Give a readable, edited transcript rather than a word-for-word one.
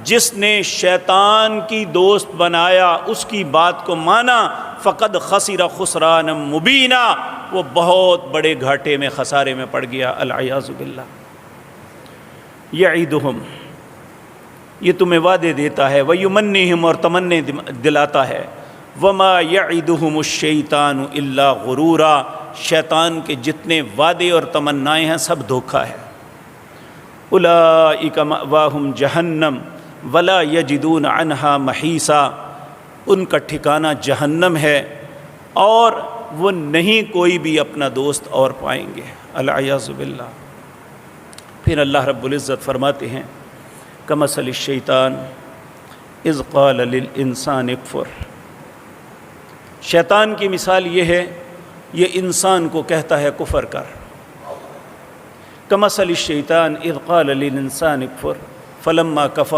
جس نے شیطان کی دوست بنایا، اس کی بات کو مانا، فقد خسر خسرانا مبینا، وہ بہت بڑے گھاٹے میں، خسارے میں پڑ گیا، العیاذ باللہ۔ یعیدہم، یہ تمہیں وعدے دیتا ہے، ویمنیہم، اور تمنے دلاتا ہے، وما یعدہم الشیطان الا غرورا، شیطان کے جتنے وعدے اور تمنائیں ہیں سب دھوکہ ہے۔ اولئک مأواہم جہنم ولا یجدون عنہا محیصا، ان کا ٹھکانہ جہنم ہے اور وہ نہیں کوئی بھی اپنا دوست اور پائیں گے، العیاذ باللہ۔ پھر اللہ رب العزت فرماتے ہیں، کمثل الشیطان اذ قال للانسان اکفر، شیطان کی مثال یہ ہے، یہ انسان کو کہتا ہے کفر کر۔ کمثل الشیطان اذ قال للانسان اکفر فلما کفر